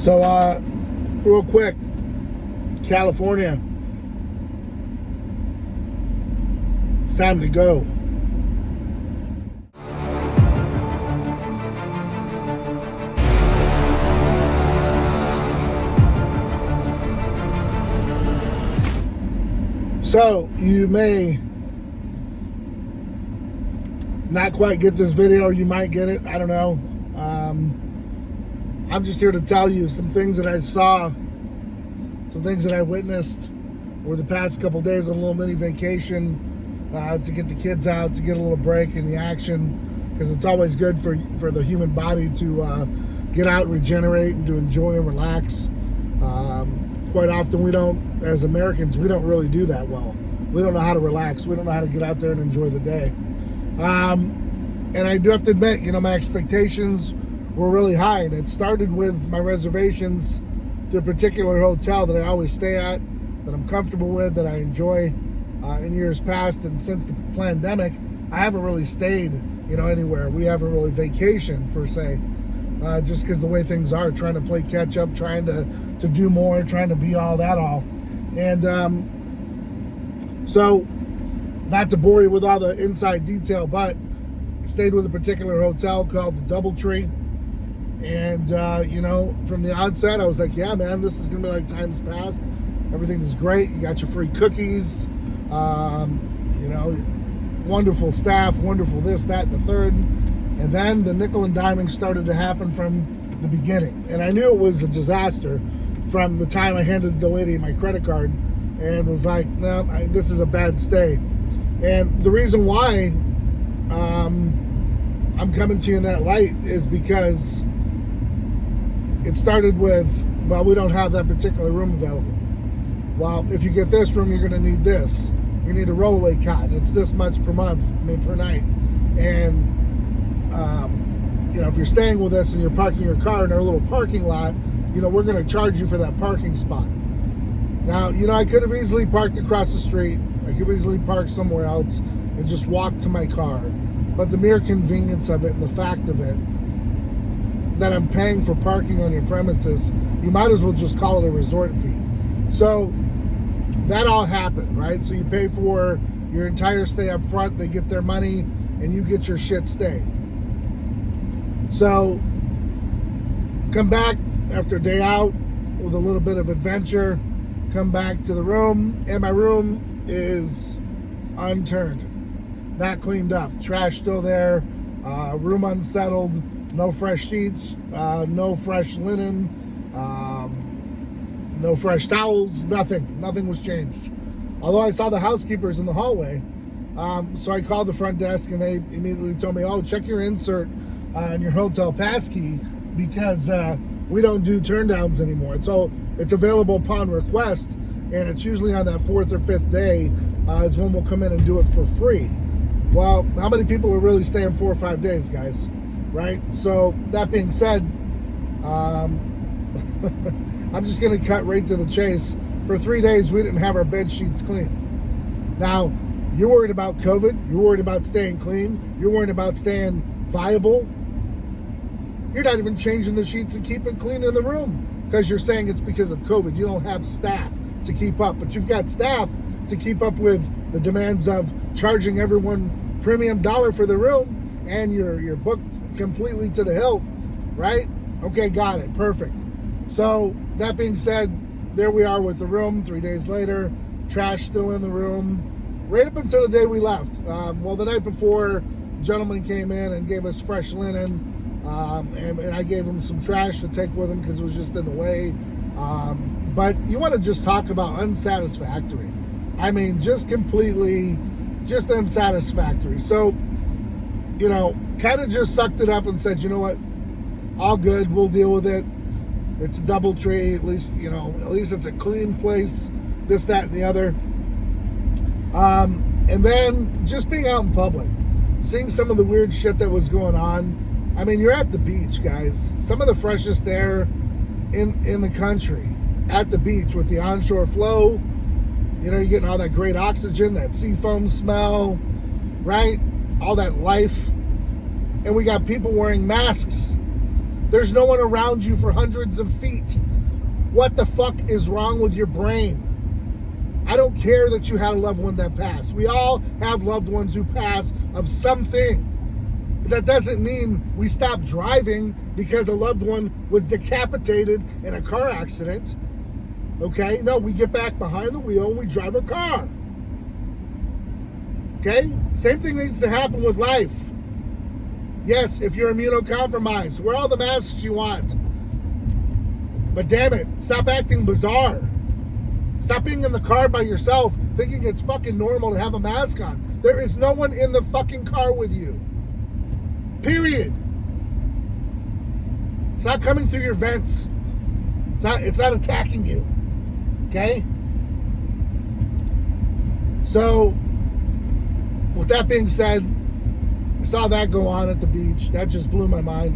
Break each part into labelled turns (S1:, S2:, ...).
S1: So, real quick, California, it's time to go. So, you may not quite get this video, or you might get it, I don't know. I'm just here to tell you some things that I saw, some things that I witnessed over the past couple days on a little mini vacation, to get the kids out, to get a little break in the action, because it's always good for the human body to get out, regenerate, and to enjoy and relax. Quite often we don't, as Americans, we don't really do that well. We don't know how to relax. We don't know how to get out there and enjoy the day. And I do have to admit, my expectations were really high, and it started with my reservations to a particular hotel that I always stay at, that I'm comfortable with, that I enjoy in years past. And since the pandemic, I haven't really stayed, anywhere. We haven't really vacationed per se, just because the way things are, trying to play catch up, trying to do more, trying to be all that all. And so, not to bore you with all the inside detail, but I stayed with a particular hotel called the DoubleTree. And, from the onset, I was like, yeah, man, this is going to be like times past. Everything is great. You got your free cookies, wonderful staff, wonderful this, that, and the third. And then the nickel and diming started to happen from the beginning. And I knew it was a disaster from the time I handed the lady my credit card and was like, no, this is a bad stay. And the reason why I'm coming to you in that light is because it started with, well, we don't have that particular room available. Well, if you get this room, you're going to need this. You need a rollaway cot. It's this much per month, per night. And, if you're staying with us and you're parking your car in our little parking lot, we're going to charge you for that parking spot. Now, I could have easily parked across the street. I could have easily parked somewhere else and just walked to my car. But the mere convenience of it and the fact of it, that I'm paying for parking on your premises, you might as well just call it a resort fee. So that all happened, right? So you pay for your entire stay up front, they get their money, and you get your shit stay. So come back after a day out with a little bit of adventure, come back to the room, and my room is unturned, not cleaned up, trash still there, room unsettled, no fresh sheets, no fresh linen, no fresh towels, nothing was changed. Although I saw the housekeepers in the hallway, so I called the front desk and they immediately told me, oh, check your insert on your hotel pass key, because we don't do turndowns anymore. It's available upon request, and it's usually on that 4th or 5th day is when we'll come in and do it for free. Well, how many people are really staying 4 or 5 days, guys? Right? So that being said, I'm just going to cut right to the chase. For 3 days, we didn't have our bed sheets clean. Now, you're worried about COVID. You're worried about staying clean. You're worried about staying viable. You're not even changing the sheets and keeping clean in the room because you're saying it's because of COVID. You don't have staff to keep up, but you've got staff to keep up with the demands of charging everyone premium dollar for the room, and you're booked completely to the hilt, right? Okay, got it, perfect. So that being said, there we are with the room 3 days later, trash still in the room, right up until the day we left. The night before, a gentleman came in and gave us fresh linen, and I gave him some trash to take with him because it was just in the way. But you want to just talk about unsatisfactory. Just completely, just unsatisfactory. So, kind of just sucked it up and said, you know what, all good, we'll deal with it. It's a DoubleTree, at least it's a clean place, this, that, and the other. And then just being out in public, seeing some of the weird shit that was going on. You're at the beach, guys. Some of the freshest air in the country at the beach with the onshore flow. You're getting all that great oxygen, that seafoam smell, right? All that life. And we got people wearing masks There's no one around you for hundreds of feet. What the fuck is wrong with your brain? I don't care that you had a loved one that passed. We all have loved ones who pass of something. But that doesn't mean we stop driving because a loved one was decapitated in a car accident. Okay? No, we get back behind the wheel and we drive a car. Okay? Same thing needs to happen with life. Yes, if you're immunocompromised, wear all the masks you want. But damn it, stop acting bizarre. Stop being in the car by yourself thinking it's fucking normal to have a mask on. There is no one in the fucking car with you. Period. It's not coming through your vents. It's not attacking you. Okay? So, with that being said, I saw that go on at the beach. That just blew my mind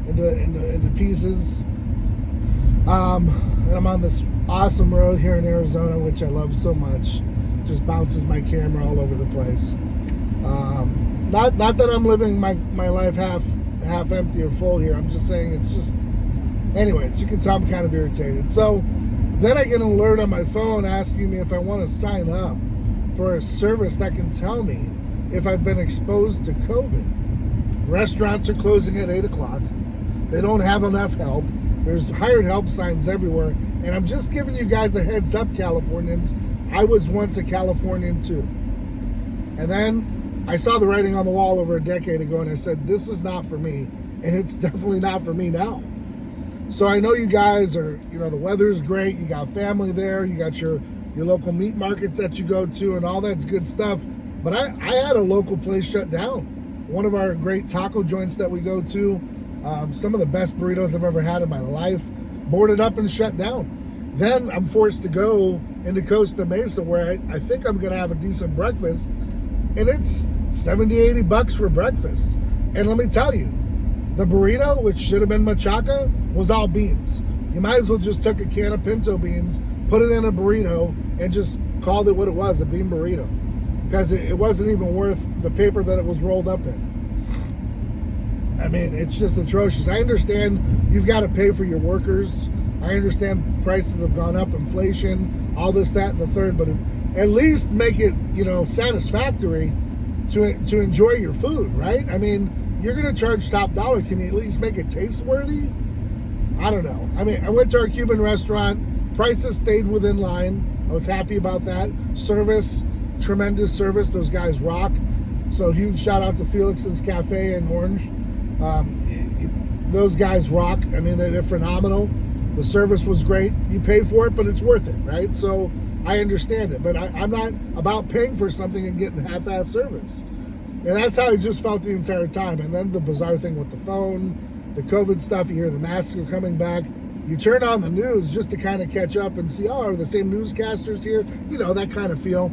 S1: into pieces. And I'm on this awesome road here in Arizona, which I love so much. Just bounces my camera all over the place. Not that I'm living my life half empty or full here. I'm just saying it's just... Anyways, you can tell I'm kind of irritated. So then I get an alert on my phone asking me if I want to sign up for a service that can tell me if I've been exposed to COVID. Restaurants are closing at 8 o'clock. They don't have enough help. There's hired help signs everywhere. And I'm just giving you guys a heads up, Californians. I was once a Californian too. And then I saw the writing on the wall over a decade ago and I said, this is not for me. And it's definitely not for me now. So I know you guys are, the weather's great. You got family there. You got your local meat markets that you go to and all that's good stuff. But I had a local place shut down. One of our great taco joints that we go to, some of the best burritos I've ever had in my life, boarded up and shut down. Then I'm forced to go into Costa Mesa where I think I'm going to have a decent breakfast. And it's $70, $80 for breakfast. And let me tell you, the burrito, which should have been machaca, was all beans. You might as well just took a can of pinto beans, put it in a burrito, and just called it what it was, a bean burrito. Because it wasn't even worth the paper that it was rolled up in. I mean, it's just atrocious. I understand you've got to pay for your workers. I understand prices have gone up, inflation, all this, that, and the third, but at least make it, satisfactory to enjoy your food, right? I mean, you're going to charge top dollar. Can you at least make it taste worthy? I don't know. I mean, I went to our Cuban restaurant. Prices stayed within line. I was happy about that. Service, tremendous service. Those guys rock. So huge shout out to Felix's Cafe in Orange. Those guys rock. I mean, they're phenomenal. The service was great. You paid for it, but it's worth it, right? So I understand it. But I'm not about paying for something and getting half-ass service. And that's how I just felt the entire time. And then the bizarre thing with the phone, the COVID stuff, you hear the masks are coming back. You turn on the news just to kind of catch up and see, are the same newscasters here? That kind of feel.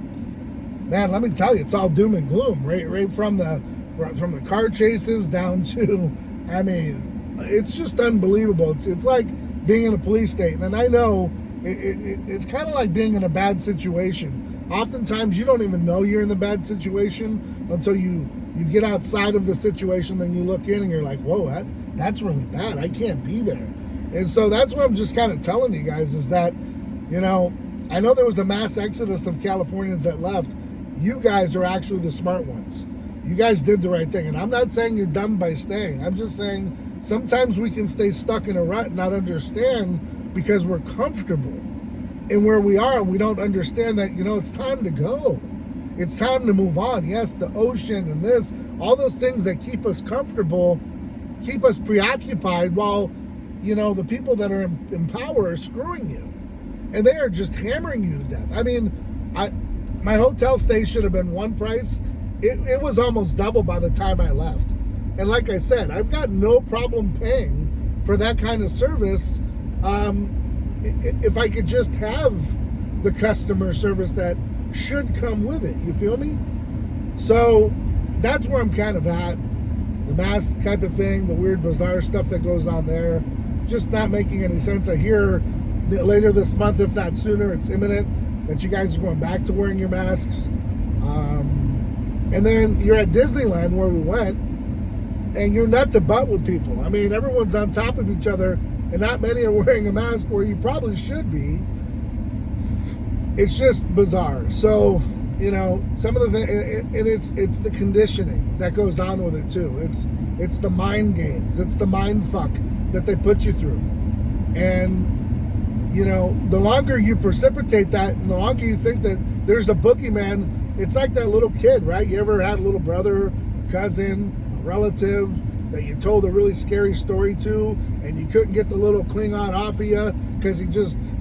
S1: Man, let me tell you, it's all doom and gloom, right from the car chases down to, I mean, it's just unbelievable. It's like being in a police state. And I know it's kind of like being in a bad situation. Oftentimes, you don't even know you're in the bad situation until you get outside of the situation, then you look in and you're like, whoa, that's really bad. I can't be there. And so that's what I'm just kind of telling you guys is that, I know there was a mass exodus of Californians that left. You guys are actually the smart ones. You guys did the right thing. And I'm not saying you're dumb by staying. I'm just saying sometimes we can stay stuck in a rut and not understand because we're comfortable in where we are. We don't understand that, it's time to go. It's time to move on. Yes, the ocean and this, all those things that keep us comfortable, keep us preoccupied while, the people that are in power are screwing you. And they are just hammering you to death. I mean, my hotel stay should have been one price. It was almost double by the time I left. And like I said, I've got no problem paying for that kind of service if I could just have the customer service that should come with it. You feel me? So that's where I'm kind of at. The mask type of thing, the weird, bizarre stuff that goes on there, just not making any sense. I hear that later this month, if not sooner, it's imminent that you guys are going back to wearing your masks. And then you're at Disneyland where we went. and you're nut to butt with people. I mean, everyone's on top of each other, and not many are wearing a mask where you probably should be. It's just bizarre. So, you know, some of the things, and it's the conditioning that goes on with it too. It's the mind games. It's the mind fuck that they put you through. And, you know, the longer you precipitate that, and the longer you think that there's a boogeyman, it's like that little kid, right? You ever had a little brother, a cousin, a relative that you told a really scary story to, and you couldn't get the little Klingon off of you because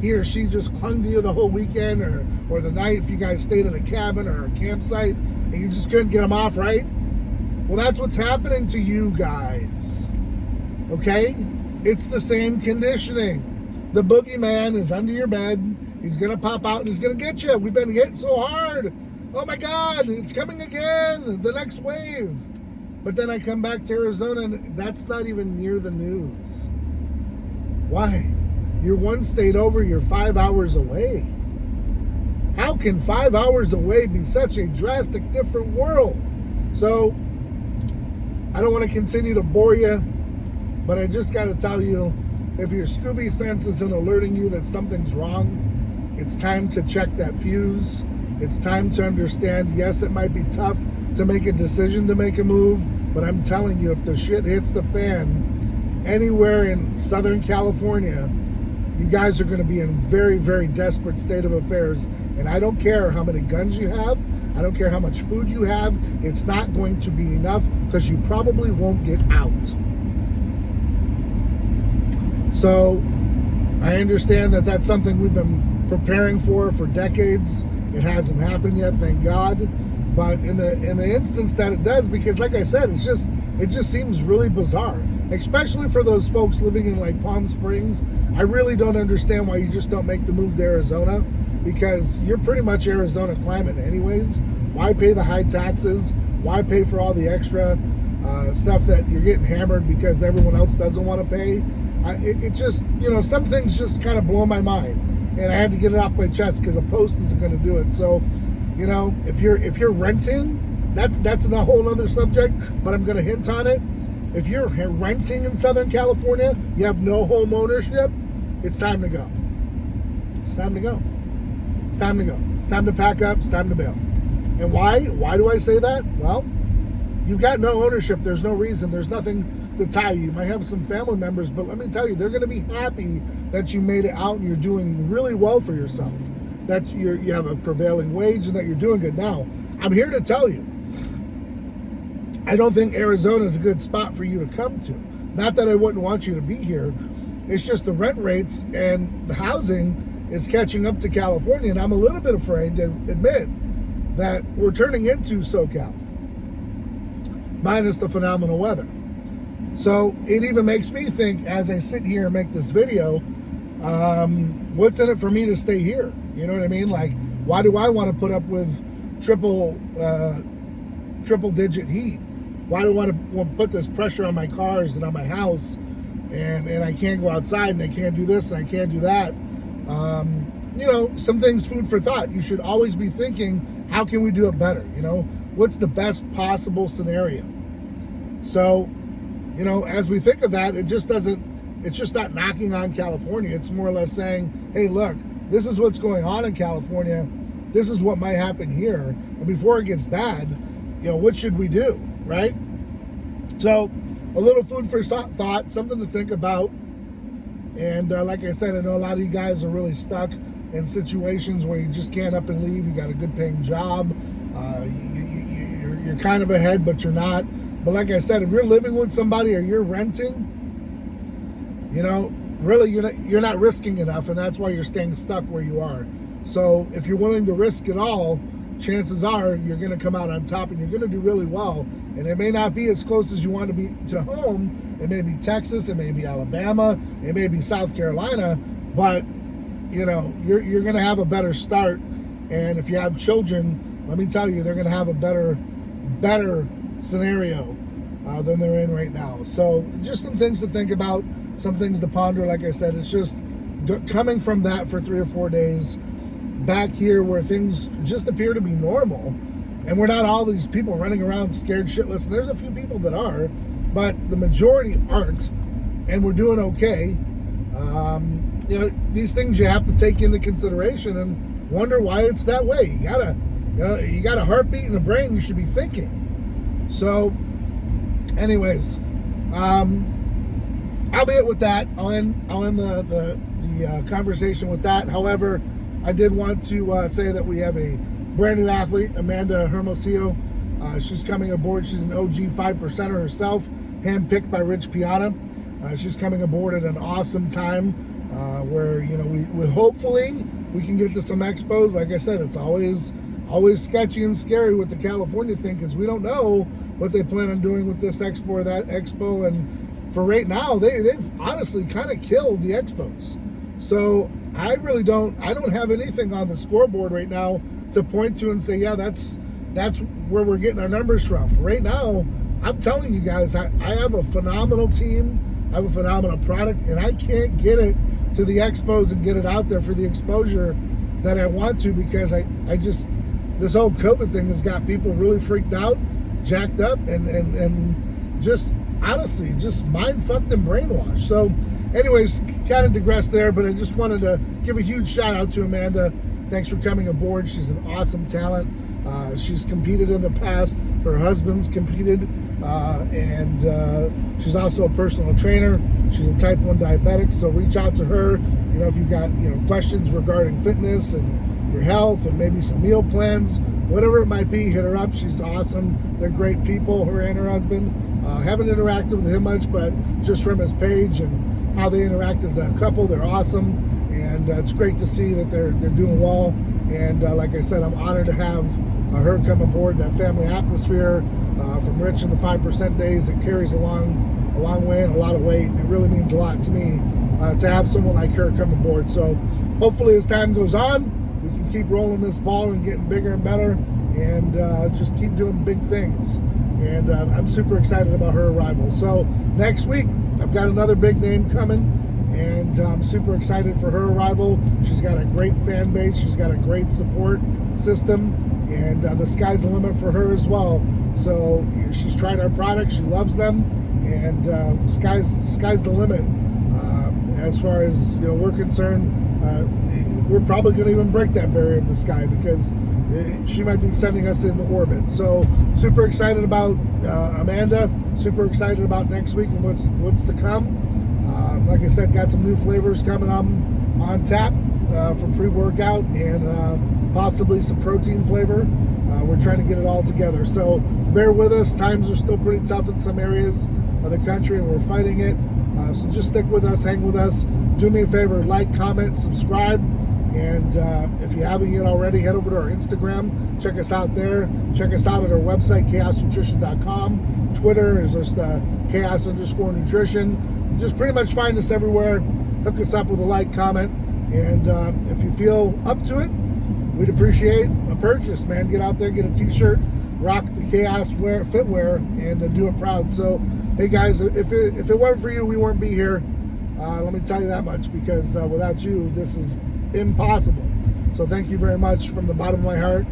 S1: he or she just clung to you the whole weekend or the night if you guys stayed in a cabin or a campsite, and you just couldn't get them off, right? Well, that's what's happening to you guys, okay? It's the same conditioning. The boogeyman is under your bed. He's going to pop out and he's going to get you. We've been hit so hard. Oh my God, it's coming again, the next wave. But then I come back to Arizona and that's not even near the news. Why? You're one state over, you're 5 hours away. How can 5 hours away be such a drastic different world? So, I don't want to continue to bore you, but I just got to tell you, if your Scooby sense isn't alerting you that something's wrong, it's time to check that fuse. It's time to understand, yes, it might be tough to make a decision to make a move, but I'm telling you, if the shit hits the fan anywhere in Southern California, you guys are going to be in very, very desperate state of affairs. And I don't care how many guns you have. I don't care how much food you have. It's not going to be enough because you probably won't get out. So I understand that that's something we've been preparing for decades. It hasn't happened yet, thank God. But in the instance that it does, because like I said, it just seems really bizarre, especially for those folks living in like Palm Springs. I really don't understand why you just don't make the move to Arizona, because you're pretty much Arizona climate anyways. Why pay the high taxes? Why pay for all the extra stuff that you're getting hammered because everyone else doesn't want to pay? It just, you know, some things just kind of blow my mind, and I had to get it off my chest because a post isn't going to do it. So, you know, if you're renting, that's a whole other subject, but I'm going to hint on it. If you're renting in Southern California, you have no home ownership, it's time to go. It's time to go. It's time to go. It's time to pack up. It's time to bail. And why? Why do I say that? Well, you've got no ownership. There's no reason. There's nothing to tie you. You might have some family members, but let me tell you, they're going to be happy that you made it out and you're doing really well for yourself, that you have a prevailing wage and that you're doing good. Now, I'm here to tell you, I don't think Arizona is a good spot for you to come to. Not that I wouldn't want you to be here. It's just the rent rates and the housing is catching up to California, and I'm a little bit afraid to admit that we're turning into SoCal, minus the phenomenal weather. So it even makes me think, as I sit here and make this video, what's in it for me to stay here? You know what I mean? Like, why do I want to put up with triple digit heat? Why do I want to put this pressure on my cars and on my house, and I can't go outside and I can't do this and I can't do that? You know, some things food for thought. You should always be thinking, how can we do it better? You know, what's the best possible scenario? So, you know, as we think of that, it's just not knocking on California. It's more or less saying, hey, look, this is what's going on in California. This is what might happen here. And before it gets bad, you know, what should we do, right? So a little food for thought, something to think about. And like I said, I know a lot of you guys are really stuck in situations where you just can't up and leave. You got a good paying job. You're kind of ahead, but you're not. But like I said, if you're living with somebody or you're renting, you know, really you're not risking enough, and that's why you're staying stuck where you are. So if you're willing to risk it all, chances are you're going to come out on top and you're going to do really well. And it may not be as close as you want to be to home. It may be Texas, it may be Alabama, it may be South Carolina, but you know, you're going to have a better start. And if you have children, let me tell you, they're going to have a better scenario than they're in right now. So just some things to think about, some things to ponder. Like I said, it's just coming from that for 3 or 4 days back here where things just appear to be normal, and we're not all these people running around scared shitless. And there's a few people that are, but the majority aren't, and we're doing okay. These things you have to take into consideration and wonder why it's that way. You got a heartbeat and a brain. You should be thinking. So, anyways, I'll be it with that. I'll end the conversation with that. However, I did want to say that we have a brand new athlete, Amanda Hermosillo. She's coming aboard. She's an OG 5%er herself, handpicked by Rich Piana. She's coming aboard at an awesome time where we hopefully we can get to some expos. Like I said, it's always sketchy and scary with the California thing because we don't know what they plan on doing with this expo or that expo. And for right now, they've honestly kind of killed the expos. So I don't have anything on the scoreboard right now to point to and say, yeah, that's where we're getting our numbers from. Right now, I'm telling you guys, I have a phenomenal team. I have a phenomenal product, and I can't get it to the expos and get it out there for the exposure that I want to because I just, this whole COVID thing has got people really freaked out, jacked up, and just honestly, just mind-fucked and brainwashed. So anyways, kind of digressed there, but I just wanted to give a huge shout out to Amanda. Thanks for coming aboard. She's an awesome talent. She's competed in the past. Her husband's competed, and she's also a personal trainer. She's a type 1 diabetic, so reach out to her. If you've got questions regarding fitness and your health and maybe some meal plans, whatever it might be, hit her up. She's awesome. They're great people, her and her husband. Haven't interacted with him much, but just from his page and how they interact as a couple, they're awesome. And it's great to see that they're doing well. And like I said, I'm honored to have her come aboard. That family atmosphere from Rich and the 5% days, it carries a long way and a lot of weight. And it really means a lot to me to have someone like her come aboard. So hopefully as time goes on, we can keep rolling this ball and getting bigger and better and just keep doing big things. And I'm super excited about her arrival. So next week, I've got another big name coming. And I'm super excited for her arrival. She's got a great fan base. She's got a great support system. And the sky's the limit for her as well. So she's tried our products. She loves them. And sky's the limit. As far as we're concerned, we're probably going to even break that barrier of the sky because she might be sending us into orbit. So super excited about Amanda. Super excited about next week and what's to come. Like I said, got some new flavors coming on tap for pre-workout and possibly some protein flavor. We're trying to get it all together. So bear with us. Times are still pretty tough in some areas of the country and we're fighting it. So just stick with us, hang with us. Do me a favor, like, comment, subscribe. And if you haven't yet already, head over to our Instagram. Check us out there. Check us out at our website, chaosnutrition.com. Twitter is just chaos_nutrition. Just pretty much find us everywhere. Hook us up with a like, comment. And if you feel up to it, we'd appreciate a purchase, man. Get out there, get a t-shirt, rock the Chaos Fitwear, and do it proud. So, hey guys, if it weren't for you, we wouldn't be here. Let me tell you that much, because without you, this is impossible. So thank you very much from the bottom of my heart,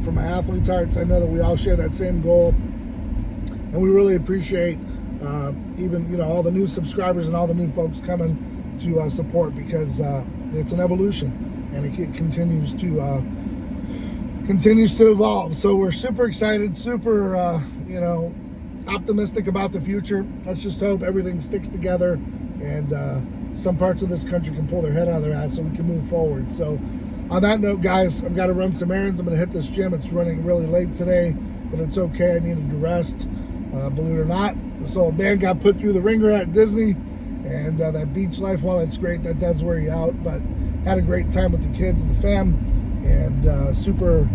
S1: from my athletes' hearts. I know that we all share that same goal, and we really appreciate even all the new subscribers and all the new folks coming to support, because it's an evolution and it continues to evolve. So we're super excited, super optimistic about the future. Let's just hope everything sticks together and some parts of this country can pull their head out of their ass so we can move forward. So on that note, guys, I've got to run some errands. I'm going to hit this gym. It's running really late today, but it's okay. I needed to rest. Believe it or not, this old man got put through the ringer at Disney, and that beach life, while it's great, that does wear you out, but had a great time with the kids and the fam, and super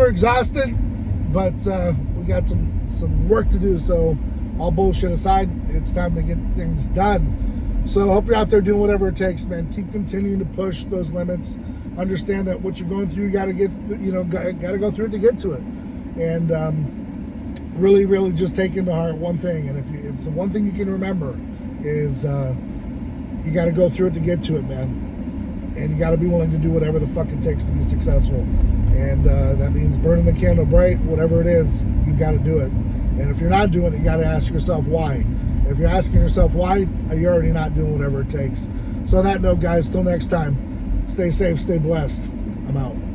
S1: exhausted, but we got some work to do. So all bullshit aside, it's time to get things done. So I hope you're out there doing whatever it takes, man. Keep continuing to push those limits. Understand that what you're going through, you got to go through it to get to it. And really, really just take into heart one thing. And if the one thing you can remember is you got to go through it to get to it, man. And you got to be willing to do whatever the fuck it takes to be successful. And that means burning the candle bright, whatever it is, you've got to do it. And if you're not doing it, you got to ask yourself why. If you're asking yourself why, you're already not doing whatever it takes. So on that note, guys, till next time, stay safe, stay blessed. I'm out.